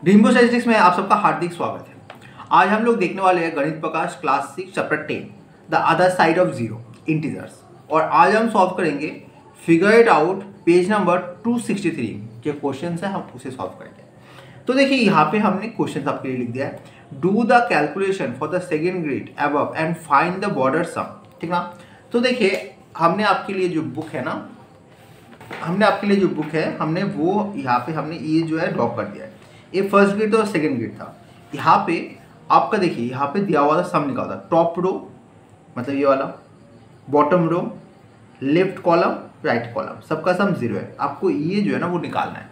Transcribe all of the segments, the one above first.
Rainbow statistics में आप सबका हार्दिक स्वागत है। आज हम लोग देखने वाले हैं Ganita Prakash class 6 chapter 10 the other side of zero integers. और आज हम सॉल्व करेंगे figure it out page number 263 के क्वेश्चन है, हम उसे सॉल्व करेंगे। तो देखिए यहाँ पे हमने क्वेश्चन आपके लिए लिख दिया है, do the calculation for the second grade above and find the border sum. ठीक ना। तो देखिए हमने आपके लिए जो बुक है ना, हमने वो यहाँ पे हमने ये जो है ड्रॉ कर दिया है। ये फर्स्ट ग्रेड और सेकंड ग्रेड था। यहाँ पे आपका देखिए यहाँ पे दिया हुआ था सम निकाला था, टॉप रो मतलब ये वाला, bottom row, left column, right column, सबका सम 0 है। आपको ये जो है ना वो निकालना है,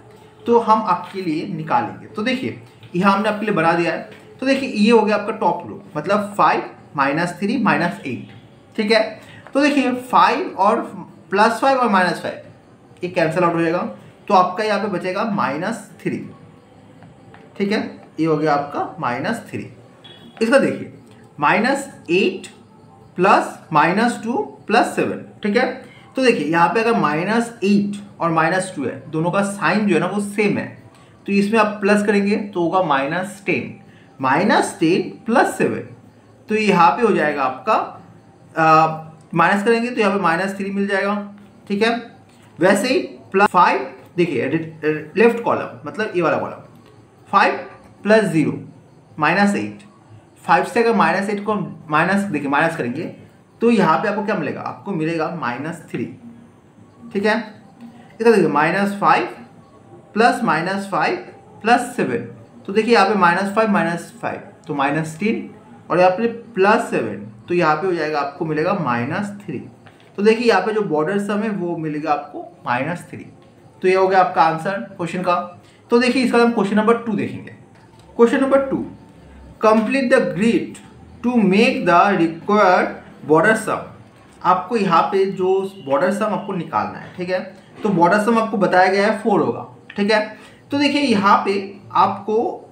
तो हम आपके लिए निकालेंगे। तो देखिए यहाँ हमने आपके लिए बना दिया है। तो देखिए ये हो गया आपका टॉप रो, मतलब 5 -3 -8। ठीक है। तो देखिए 5 और +5 और -5 ये कैंसिल आउट हो जाएगा, तो आपका यहाँ पे बचेगा -3। ठीक है, ये हो गया आपका -3। इसका देखिए -8 प्लस -2 प्लस 7। ठीक है। तो देखिए यहाँ पे अगर -8 और -2 है, दोनों का साइन जो है ना वो सेम है, तो इसमें आप प्लस करेंगे तो होगा -10 प्लस 7। तो यहाँ पे हो जाएगा आपका माइनस करेंगे तो यहाँ पे -3 मिल जाएगा। ठीक है। वैसे ही +5 देखिए लेफ्ट कॉलम मतलब ये वाला कॉलम, 5 + 0 -8। 5 से अगर -8 को माइनस करेंगे तो यहाँ पे आपको क्या मिलेगा, आपको मिलेगा -3। ठीक है। इसका देखिए -5 प्लस -5 प्लस 7। तो देखिए यहाँ पे -5 तो -10, और यहाँ पे +7 तो यहाँ पे हो जाएगा, आपको मिलेगा -3। तो देखिए यहाँ पे जो बॉर्डर सम है वो मिलेगा आपको -3। तो ये हो गया आपका आंसर क्वेश्चन का। तो देखिए इसका हम क्वेश्चन नंबर 2 देखेंगे। Question number 2, complete the grid to make the required border sum. आपको यहाँ पे जो बॉर्डर सम आपको निकालना है। ठीक है। तो बॉर्डर सम आपको बताया गया है 4 होगा। ठीक है। तो देखिए यहाँ पे आपको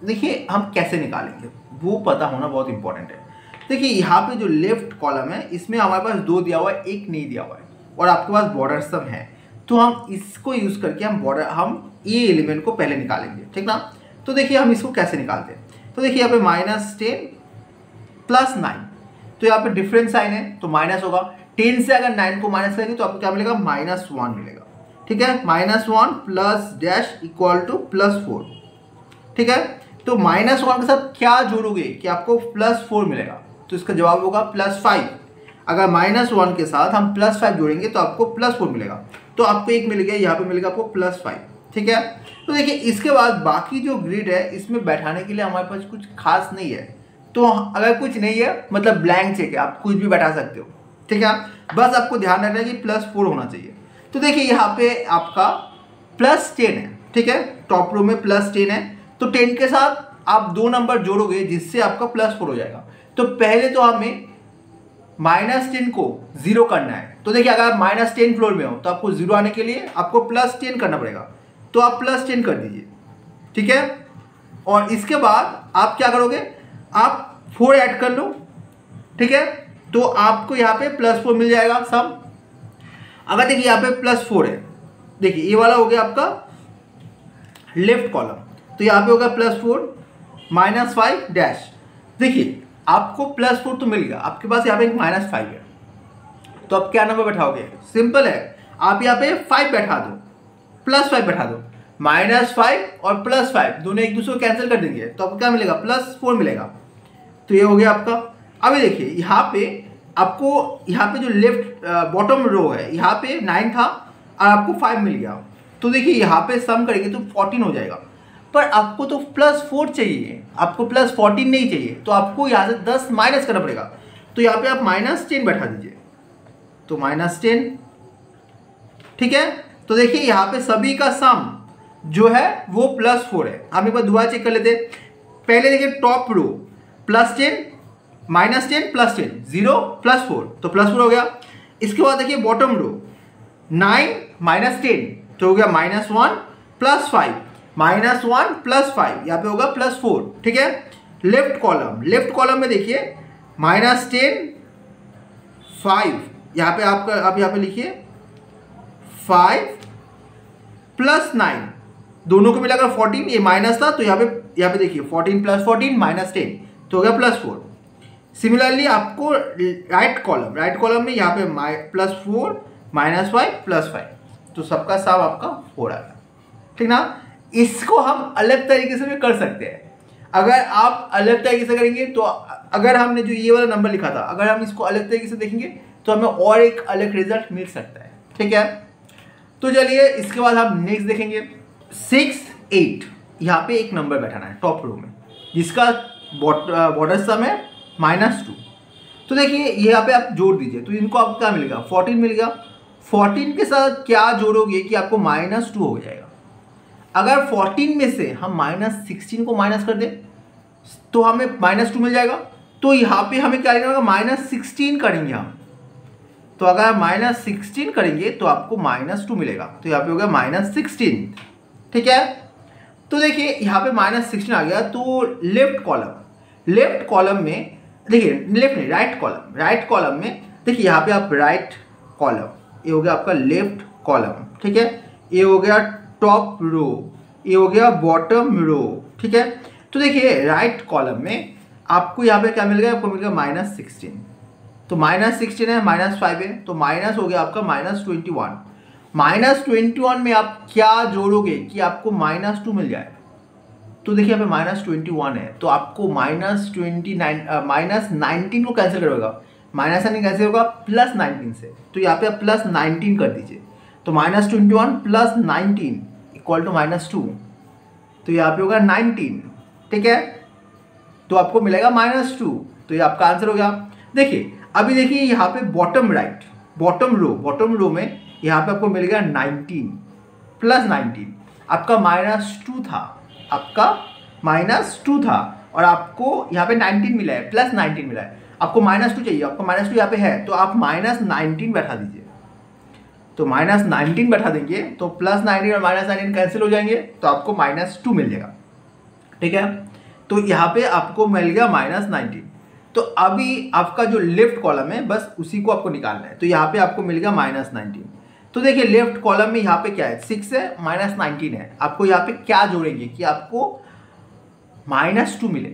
देखिए हम कैसे निकालेंगे वो पता होना बहुत इंपॉर्टेंट है। देखिए यहाँ पे जो लेफ्ट कॉलम है इसमें हमारे पास 2 दिया हुआ है, 1 नहीं दिया हुआ है, और आपके पास बॉर्डर सम है, तो हम इसको यूज करके हम ये एलिमेंट को पहले निकालेंगे। ठीक ना। तो देखिए हम इसको कैसे निकालते हैं। तो देखिए यहाँ पे -10 प्लस 9, तो यहाँ पे डिफरेंस साइन है तो माइनस होगा। 10 से अगर 9 को माइनस करेंगे तो आपको क्या मिलेगा, -1 मिलेगा। ठीक है। -1 प्लस डैश इक्वल टू +4। ठीक है। तो -1 के साथ क्या जोड़ोगे कि आपको +4 मिलेगा, तो इसका जवाब होगा +5। अगर -1 के साथ हम +5 जोड़ेंगे तो आपको +4 मिलेगा, तो आपको 1 मिल गया, यहाँ पे मिलेगा आपको +5। ठीक है। तो देखिए इसके बाद बाकी जो ग्रिड है इसमें बैठाने के लिए हमारे पास कुछ खास नहीं है, तो अगर कुछ नहीं है मतलब ब्लैंक चेक है, आप कुछ भी बैठा सकते हो। ठीक है। बस आपको ध्यान रखना है कि +4 होना चाहिए। तो देखिए यहाँ पे आपका +10 है। ठीक है। टॉप रो में +10 है, तो 10 के साथ आप 2 नंबर जोड़ोगे जिससे आपका +4 हो जाएगा। तो पहले तो हमें -10 को 0 करना है। तो देखिए अगर आप -10 फ्लोर में हो तो आपको 0 आने के लिए आपको +10 करना पड़ेगा, तो आप +10 कर दीजिए। ठीक है। और इसके बाद आप क्या करोगे, आप 4 ऐड कर लो। ठीक है। तो आपको यहाँ पे +4 मिल जाएगा सम। अगर देखिए यहाँ पे +4 है, देखिए ये वाला हो गया आपका लेफ्ट कॉलम, तो यहाँ पे होगा +4 -5 डैश। देखिए आपको +4 तो मिल गया, आपके पास यहाँ पे -5 है, तो आप क्या नंबर बैठाओगे, सिंपल है, आप यहाँ पे 5 बैठा दो, +5 बैठा दो। -5 और +5 दोनों एक दूसरे को कैंसिल कर देंगे, तो आपको क्या मिलेगा, +4 मिलेगा। तो ये हो गया आपका। अभी देखिए यहाँ पे आपको यहाँ पे जो लेफ्ट बॉटम रो है यहाँ पे 9 था और आपको 5 मिल गया, तो देखिए यहाँ पे सम करेंगे तो 14 हो जाएगा। पर आपको तो +4 चाहिए, आपको +14 नहीं चाहिए, तो आपको यहाँ से 10 माइनस करना पड़ेगा। तो यहाँ पे आप -10 बैठा दीजिए, तो -10। ठीक है। तो देखिए यहाँ पे सभी का सम जो है वो +4 है। हम एक बार दोबारा चेक कर लेते हैं। पहले देखिए टॉप रो +10 -10 +10 0 +4, तो +4 हो गया। इसके बाद देखिए बॉटम रो 9 -10 तो हो गया -1 +5 -1 +5, यहाँ पे होगा +4। ठीक है। लेफ्ट कॉलम में देखिए -10 5, यहाँ पे आप यहाँ पे लिखिए 5 + 9 दोनों को मिलाकर 14, ये माइनस था तो यहाँ पे देखिए 14 + 14 -10 तो हो गया +4। सिमिलरली आपको राइट कॉलम में यहाँ पे +4 -5 +5 तो सबका सब आपका 4 आ गया, ठीक ना। इसको हम अलग तरीके से भी कर सकते हैं। अगर आप अलग तरीके से करेंगे तो अगर हमने जो ये वाला नंबर लिखा था, अगर हम इसको अलग तरीके से देखेंगे तो हमें और एक अलग रिजल्ट मिल सकता है, ठीक है। तो चलिए इसके बाद हम नेक्स्ट देखेंगे 6 8। यहाँ पे एक नंबर बैठाना है टॉप रो में जिसका बॉर्डर सम है -2। तो देखिए यहाँ पे आप जोड़ दीजिए तो इनको आपको क्या मिलेगा, 14 मिल गया। 14 के साथ क्या जोड़ोगे कि आपको -2 हो जाएगा। अगर 14 में से हम -16 को माइनस कर दें तो हमें -2 मिल जाएगा। तो यहाँ पे हमें क्या करना होगा, -16 करेंगे हम। तो अगर हम -16 करेंगे तो आपको -2 मिलेगा। तो यहाँ पे होगा -16, ठीक है। तो देखिए यहाँ पे -16 आ गया। तो लेफ्ट कॉलम में देखिए, लेफ्ट नहीं राइट कॉलम में देखिए, यहाँ पे आप राइट कॉलम, ये हो गया आपका लेफ्ट कॉलम, ठीक है। ये हो गया टॉप रो, ये हो गया बॉटम रो, ठीक है। तो देखिए राइट कॉलम में आपको यहाँ पे क्या मिल गया, आपको मिल गया -16। तो -16 है, -5 है, तो माइनस हो गया आपका -21। -21 में आप क्या जोड़ोगे कि आपको -2 मिल जाए। तो देखिए यहाँ पे -21 है तो आपको -19 को कैंसिल करोगा, -19 कैंसिल होगा +19 से। तो यहाँ पे आप +19 कर दीजिए। तो -21 + 19 = -2। तो यहाँ पे होगा 19, ठीक है। तो आपको मिलेगा -2। तो ये आपका आंसर हो गया। देखिए अभी देखिए यहाँ पे बॉटम रो में यहाँ पे आपको मिल गया 19 + 19। आपका -2 था, और आपको यहाँ पे 19 मिला है, +19 मिला है। आपको -2 चाहिए, आपको -2 यहाँ पे है तो आप -19 बैठा दीजिए। तो -19 बैठा देंगे तो +19 और -19 कैंसिल हो जाएंगे तो आपको -2 मिल जाएगा, ठीक है। तो यहाँ पे आपको मिल गया -19। तो अभी आपका जो लेफ्ट कॉलम है बस उसी को आपको निकालना है। तो यहाँ पे आपको मिल गया -19। तो देखिए लेफ्ट कॉलम में यहाँ पे क्या है, 6 है, -19 है। आपको यहाँ पे क्या जोड़ेंगे कि आपको -2 मिले।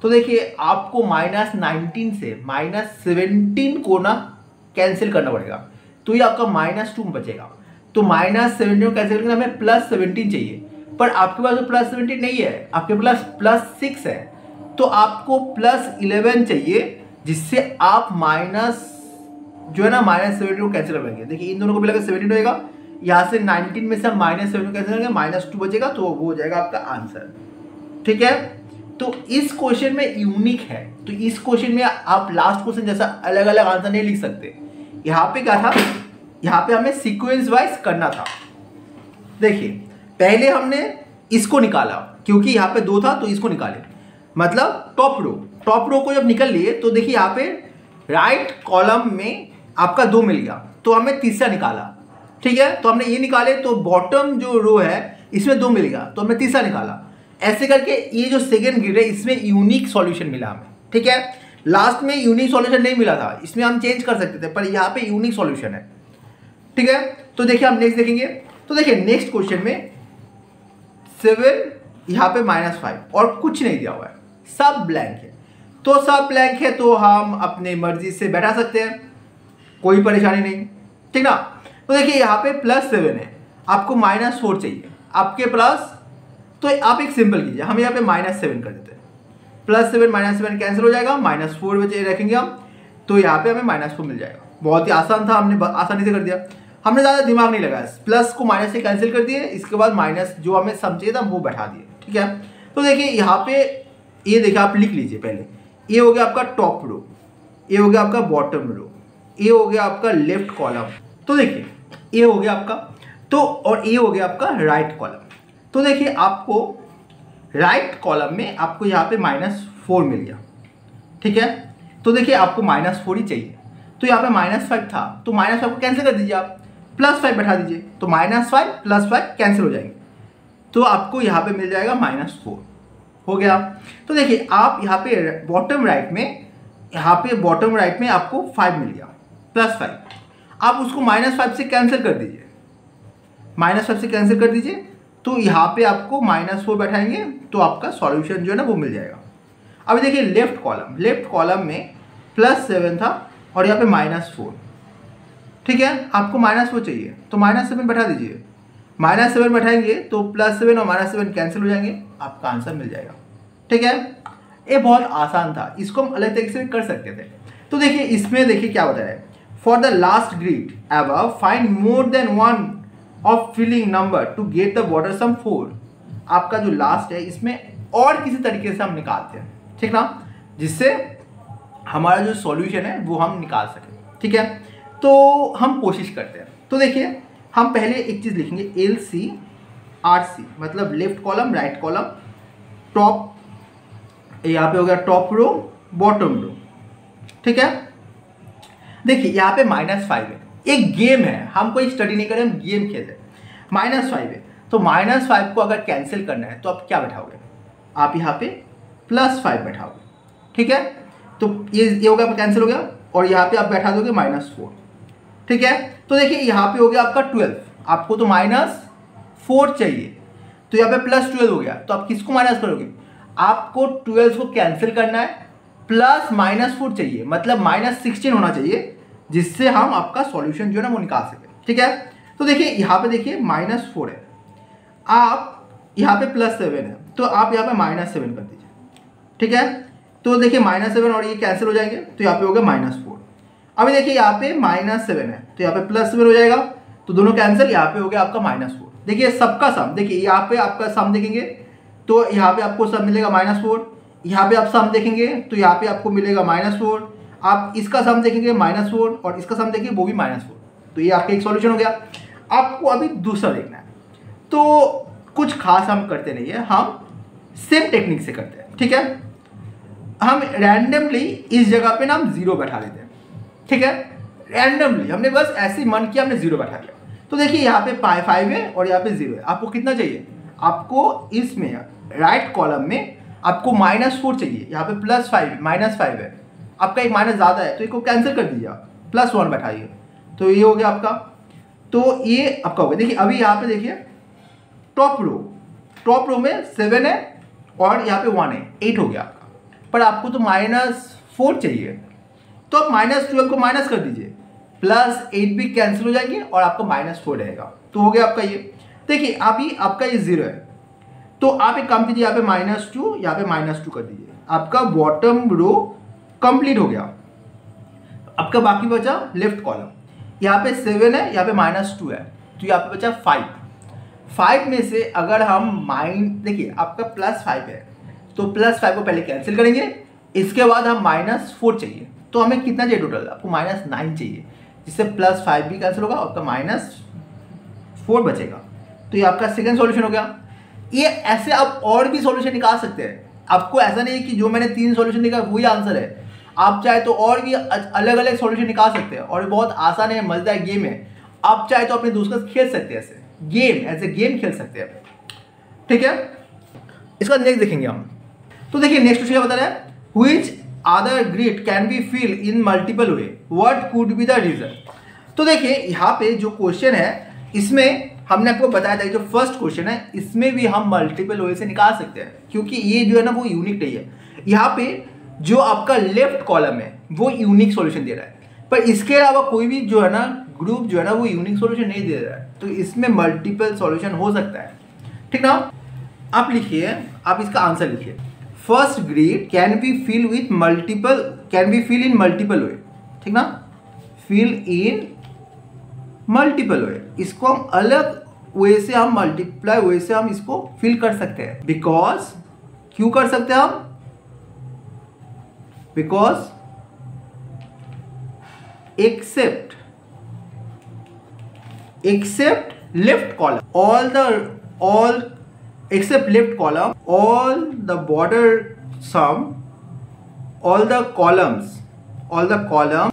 तो देखिए आपको -19 से -17 को ना कैंसिल करना पड़ेगा। तो ये आपका -2 बचेगा। तो -17 को कैंसिल करके हमें +17 चाहिए, पर आपके पास तो +17 नहीं है, आपके पास +6 है। तो आपको +11 चाहिए जिससे आप -17 को कैंसिल करेंगे। देखिए इन दोनों को मिलाकर 17 होगा। यहाँ से 19 में से हम -7 को कैंसिल करेंगे, -2 बचेगा तो वो हो जाएगा आपका आंसर, ठीक है। तो इस क्वेश्चन में यूनिक है। तो इस क्वेश्चन में आप लास्ट क्वेश्चन जैसा अलग अलग आंसर नहीं लिख सकते। यहाँ पे क्या था, यहाँ पे हमें सीक्वेंस वाइज करना था। देखिए पहले हमने इसको निकाला क्योंकि यहाँ पे 2 था तो इसको निकाले, मतलब टॉप रो को जब निकल लिए तो देखिए यहाँ पे राइट कॉलम में आपका 2 मिल गया तो हमें तीसरा निकाला, ठीक है। तो हमने ये निकाले तो बॉटम जो रो है इसमें 2 मिल गया तो हमने तीसरा निकाला। ऐसे करके ये जो सेकेंड ग्रिड है इसमें यूनिक सॉल्यूशन मिला हमें, ठीक है। लास्ट में यूनिक सॉल्यूशन नहीं मिला था, इसमें हम चेंज कर सकते थे, पर यहाँ पे यूनिक सॉल्यूशन है, ठीक है। तो देखिए हम नेक्स्ट देखेंगे। तो देखिए नेक्स्ट क्वेश्चन में 7 यहाँ पे -5 और कुछ नहीं दिया हुआ है, सब ब्लैंक है। तो सब ब्लैंक है तो हम अपने मर्जी से बैठा सकते हैं, कोई परेशानी नहीं, ठीक ना। तो देखिए यहाँ पे +7 है, आपको -4 चाहिए आपके प्लस। तो आप एक सिंपल कीजिए, हम यहाँ पे -7 कर देते हैं। +7 -7 कैंसिल हो जाएगा, -4 बचे रखेंगे हम। तो यहाँ पे हमें -4 मिल जाएगा। बहुत ही आसान था, हमने आसानी से कर दिया, हमने ज़्यादा दिमाग नहीं लगाया। प्लस को माइनस से कैंसिल कर दिए, इसके बाद माइनस जो हमें समझिए था वो बैठा दिए, ठीक है। तो देखिए यहाँ पे ये देखिए, आप लिख लीजिए पहले। ये हो गया आपका टॉप रो, ये हो गया आपका बॉटम रो, ये हो गया आपका लेफ्ट कॉलम। तो देखिए ये हो गया आपका, तो और ये हो गया आपका राइट कॉलम। तो देखिए आपको राइट कॉलम में आपको यहाँ पे -4 मिल गया, ठीक है। तो देखिए आपको -4 ही चाहिए, तो यहाँ पे -5 था तो -5 को कैंसिल कर दीजिए, आप +5 बैठा दीजिए। तो -5 + 5 कैंसिल हो जाएंगे, तो आपको यहाँ पे मिल जाएगा -4 हो गया। तो देखिए आप यहाँ पे बॉटम राइट में आपको 5 मिल गया, +5। आप उसको -5 से कैंसिल कर दीजिए, -5 से कैंसिल कर दीजिए। तो तो यहाँ पे आपको -4 बैठाएंगे तो आपका सॉल्यूशन जो है ना वो मिल जाएगा। अभी देखिए लेफ्ट कॉलम में +7 था और यहाँ पे -4, ठीक है। आपको -4 चाहिए तो -7 बैठा दीजिए, -7 बैठाएंगे तो +7 और -7 कैंसिल हो जाएंगे, आपका आंसर मिल जाएगा, ठीक है। ये बहुत आसान था, इसको हम अलग तरीके से कर सकते थे। तो देखिए इसमें देखिए क्या बता रहा है, for the last grid above find more than one of filling number to get the border sum 4। आपका जो लास्ट है इसमें और किसी तरीके से हम निकालते हैं, ठीक ना, जिससे हमारा जो सॉल्यूशन है वो हम निकाल सकें, ठीक है। तो हम कोशिश करते हैं। तो देखिए हम पहले एक चीज़ लिखेंगे LCRC, मतलब left column right column, top यहाँ पे हो गया टॉप रो बॉटम रो, ठीक है। देखिए यहाँ पे -5 है, एक गेम है, हम कोई स्टडी नहीं करें, हम गेम खेल रहे हैं। -5 है तो -5 को अगर कैंसिल करना है तो आप क्या बैठाओगे, आप यहाँ पे +5 बैठाओगे, ठीक है। तो ये हो गया कैंसिल हो गया और यहाँ पे आप बैठा दोगे -4, ठीक है। तो देखिए यहाँ पे हो गया आपका 12, आपको तो -4 चाहिए तो यहाँ पे +12 हो गया, तो आप किसको माइनस करोगे, आपको 12 को कैंसिल करना है, प्लस -4 चाहिए, मतलब -16 होना चाहिए, जिससे हम आपका सॉल्यूशन जो है ना वो निकाल सकें, ठीक है। तो देखिए यहाँ पे देखिए -4 है, आप यहाँ पे +7 है तो आप यहाँ पे -7 कर दीजिए, ठीक है। तो देखिए -7 और ये कैंसिल हो जाएंगे तो यहाँ पे हो गया -4। अभी देखिए यहाँ पे -7 है तो यहाँ पे +7 हो जाएगा, तो दोनों कैंसिल, यहाँ पे हो गया आपका -4। देखिए सबका सम, देखिए यहाँ पे आपका सम देखेंगे तो यहाँ पे आपको सम मिलेगा -4, यहाँ पे आप सम देखेंगे तो यहाँ पे आपको मिलेगा -4, आप इसका सम देखेंगे -4 और इसका सम देखेंगे वो भी -4, तो ये आपका एक सॉल्यूशन हो गया। आपको अभी दूसरा देखना है, तो कुछ खास हम करते नहीं है, हम सेम टेक्निक से करते हैं, ठीक है। हम रैंडमली इस जगह पे ना हम 0 बैठा देते हैं, ठीक है। रैंडमली हमने बस ऐसे मन किया, हमने 0 बैठा दिया। तो देखिए यहाँ पे 5 है और यहाँ पे 0 है, आपको कितना चाहिए, आपको इसमें राइट कॉलम में आपको -4 चाहिए, यहाँ पे -5 है, आपका एक माइनस ज़्यादा है तो इसको कैंसिल कर दीजिए, आप +1 बैठाइए, तो ये हो गया आपका। तो ये आपका हो गया। देखिए अभी यहाँ पे देखिए टॉप रो में 7 है और यहाँ पे 1 है, 8 हो गया आपका, पर आपको तो -4 चाहिए, तो आप -12 को माइनस कर दीजिए, +8 भी कैंसिल हो जाएंगे और आपका -4 रहेगा, तो हो गया आपका ये। देखिए अभी आपका ये 0 है तो आप एक काम कीजिए, यहाँ पे -2, यहाँ पे -2 कर दीजिए, आपका बॉटम रो कंप्लीट हो गया। आपका बाकी बचा लेफ्ट कॉलम, यहाँ पे 7 है, यहाँ पे -2 है, तो यहाँ पे बचा 5 में से अगर हम देखिए आपका +5 है तो +5 को पहले कैंसिल करेंगे, इसके बाद हम -4 चाहिए, तो हमें कितना चाहिए टोटल, आपको -9 चाहिए, जिससे +5 भी कैंसिल होगा, आपका -4 बचेगा, तो ये आपका सेकंड सॉल्यूशन हो गया। ये ऐसे आप और भी सॉल्यूशन निकाल सकते हैं, आपको ऐसा नहीं है कि जो मैंने 3 सॉल्यूशन निकाला वही आंसर है, आप चाहे तो और भी अलग अलग सॉल्यूशन निकाल सकते हैं, और बहुत आसान है, मजेदार गेम है। आप चाहे तो अपने दोस्तों से खेल सकते हैं, ऐसे गेम खेल सकते हैं, ठीक है। इसका नेक्स्ट देखेंगे हम। तो देखिए नेक्स्ट क्वेश्चन बता रहा है, which other grid can be fill in multiple way, what could be the reason. तो देखिए यहाँ पे जो क्वेश्चन है इसमें हमने आपको बताया था, जो फर्स्ट क्वेश्चन है इसमें भी हम मल्टीपल वे से निकाल सकते हैं, क्योंकि ये जो है ना वो यूनिक नहीं है। यहाँ पे जो आपका लेफ्ट कॉलम है वो यूनिक सॉल्यूशन दे रहा है, पर इसके अलावा कोई भी जो है ना ग्रुप जो है ना वो यूनिक सॉल्यूशन नहीं दे रहा है, तो इसमें मल्टीपल सॉल्यूशन हो सकता है, ठीक ना। आप लिखिए, आप इसका आंसर लिखिए, first grid can be fill in multiple way, ठीक ना, फिल इन मल्टीपल वे। इसको हम अलग वे से, हम मल्टीप्लाई वे से हम इसको फिल कर सकते हैं, बिकॉज क्यों कर सकते हैं हम, because except left column except left column, all the border sum, all the columns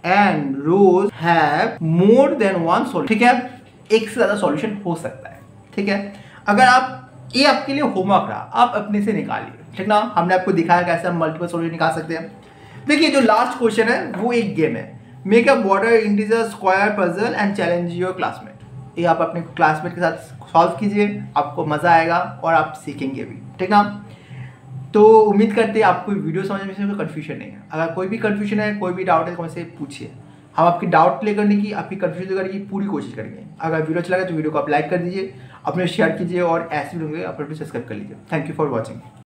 and rows have more than one solution, ठीक है। एक से ज़्यादा सॉल्यूशन हो सकता है, ठीक है। अगर आप, ये आपके लिए होमवर्क रहा, आप अपने से निकालिए, ठीक ना। हमने आपको दिखाया कैसे हम मल्टीपल सॉल्यूशन निकाल सकते हैं। देखिए जो लास्ट क्वेश्चन है वो एक गेम है, make a border integer square puzzle and challenge your classmate. ये आप अपने क्लासमेट के साथ सॉल्व कीजिए, आपको मज़ा आएगा और आप सीखेंगे भी, ठीक ना। तो उम्मीद करते हैं आपको वीडियो समझने में कोई कन्फ्यूजन नहीं है। अगर कोई भी कन्फ्यूजन है, कोई भी डाउट है तो मुझसे पूछिए, हम आपकी डाउट क्लियर करने की, आपकी कन्फ्यूजन दूर करने की पूरी कोशिश करेंगे। अगर वीडियो अच्छा लगा तो वीडियो को आप लाइक कर दीजिए, अपने शेयर कीजिए और ऐसे वीडियो अपने सब्सक्राइब कर लीजिए। Thank you for watching.